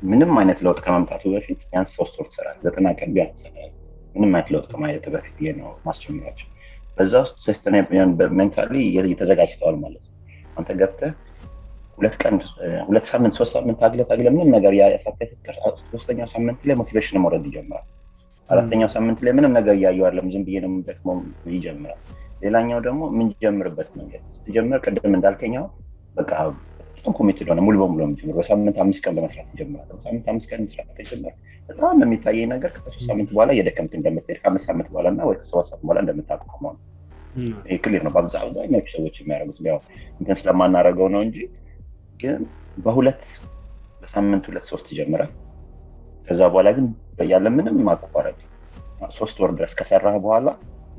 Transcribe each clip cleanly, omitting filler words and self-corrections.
ምንም አይነት ለውጥ ከመምጣቱ በፊት ቢያንስ 3 ወር ትሰራለህ፣ 90 ቀን ቢያንስ ትሰራለህ። ምንም አይነት ለውጥ ከማየት በፊት ብዬ ነው ማስጀምራቸው። በዛ ውስጥ ሜንታሊ ተዘጋጅተዋል ማለት ነው። አንተ ገብተህ 2 ቀን 2 ሳምንት 3 ሳምንት ታግለ ምንም ነገር ያሳተፈ 3ኛው ሳምንት ላይ ሞቲቬሽን መውረድ ይጀምራል። 4ኛው ሳምንት ላይ ምንም ነገር እያየሁ አይደለም ዝም ብዬ ነው የምደክመው ይጀምራል። ሌላኛው ደግሞ የምንጀምርበት መንገድ ስትጀምር ቅድም እንዳልከኛው በቃ በጣም ኮሚትድ ሆነ ሙሉ በሙሉ የምጀምር በሳምንት 5 ቀን በመስራት ይጀምራል። በሳምንት 5 ቀን መስራት ተጀመረ በጣም የሚታየኝ ነገር ከ3 ሳምንት በኋላ እየደከምክ እንደምትሄድ ከ5 ሳምንት በኋላ እና ወይ ከ7 ሳምንት በኋላ እንደምታቆመው ነው። ይሄ ክሊር ነው በአብዛኛዎቹ ሰዎች የሚያደርጉት። ያው እንትን ስለማናደርገው ነው እንጂ ግን በሳምንት 2-3 ይጀምራል። ከዛ በኋላ ግን ያለ ምንም ማቋረጥ 3 ወር ድረስ ከሰራህ በኋላ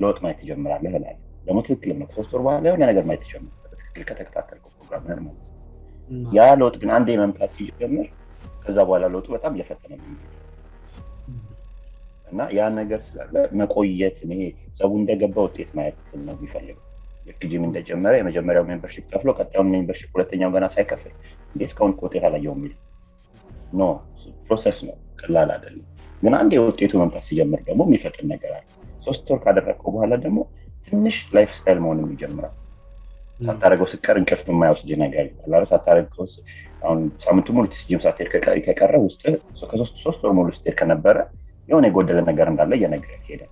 ለውጥ ማየት ትጀምራለህ እላለሁ። ደግሞ ትክክል ነው። ከ3 ወር በኋላ የሆነ ነገር ማየት ትጀምራለህ በትክክል ከተከታተልከው ፕሮግራምህን ማለት ነው። ያ ለውጥ ግን አንዴ መምጣት ሲጀምር ከዛ በኋላ ለውጡ በጣም እየፈጠነ ነው እና ያ ነገር ስላለ መቆየት ይሄ ሰው እንደገባ ውጤት ማየት ነው የሚፈልገው። ልክ ጂም እንደጀመረ የመጀመሪያው ሜምበርሺፕ ከፍሎ ቀጣዩን ሜምበርሺፕ ሁለተኛው ገና ሳይከፍል እንዴት እስካሁን ውጤት አላየውም የሚል ኖ ፕሮሰስ ነው፣ ቀላል አይደለም። ግን አንዴ ውጤቱ መምጣት ሲጀምር ደግሞ የሚፈጥን ነገር አለ። 3 ወር ካደረግከው በኋላ ደግሞ ትንሽ ላይፍ ስታይል መሆንም ይጀምራል። ሳታደርገው ስቀር እንቅልፍ የማይወስድ ነገር ይላል። ሳታደርገው አሁን ሳምንቱ ሙሉ ጂም ሳትሄድ ከቀረ ውስጥ ከ3 ወር ሙሉ ስትሄድ ከነበረ የሆነ የጎደለ ነገር እንዳለ እየነገረህ ይሄዳል።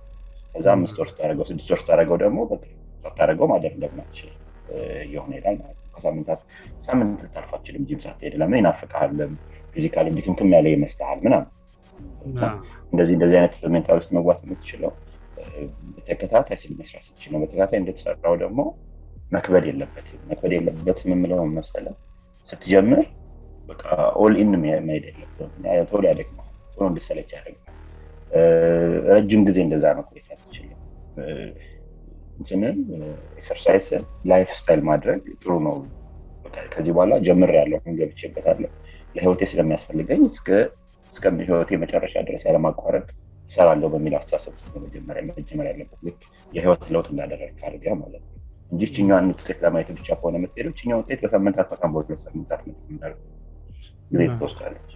ከዛ 5 ወር ስታደርገው 6 ወር ስታደርገው ደግሞ ሳታደርገው ማደር እንደማትችል እየሆነ ይሄዳል ማለት ነው። ሳምንት ልታልፍ አትችልም ጂም ሳትሄድ። ለምን ይናፍቅሃል፣ ፊዚካሊ ድክምክም ያለ ይመስልሃል ምናምን። እንደዚህ አይነት ሜንታል ውስጥ መግባት የምትችለው በተከታታይ መስራት ስትችል ነው። በተከታታይ እንድትሰራው ደግሞ መክበድ የለበትም የምለው መሰለህ። ስትጀምር በቃ ኦል ኢን መሄድ የለበትም። ቶሎ ያደክማል፣ ቶሎ እንድትሰለች ያደርጋል። ረጅም ጊዜ እንደዛ ነው ቆይታ ትችላለህ። እንትንን ኤክሰርሳይዝ ላይፍ ስታይል ማድረግ ጥሩ ነው። ከዚህ በኋላ ጀምሬያለሁ፣ ገብቼበታለሁ። ለህይወቴ ስለሚያስፈልገኝ እስከ ህይወቴ መጨረሻ ድረስ ያለማቋረጥ እሰራለሁ በሚል አስተሳሰብ መጀመር ያለበት ልክ የህይወት ለውጥ እንዳደረግህ አድርገህ ማለት ነው እንጂ እችኛዋን ውጤት ለማየት ብቻ ከሆነ የምትሄደው እችኛዋ ውጤት በሳምንታት በጣም በ2 ሳምንታት ጊዜ ትወስዳለች።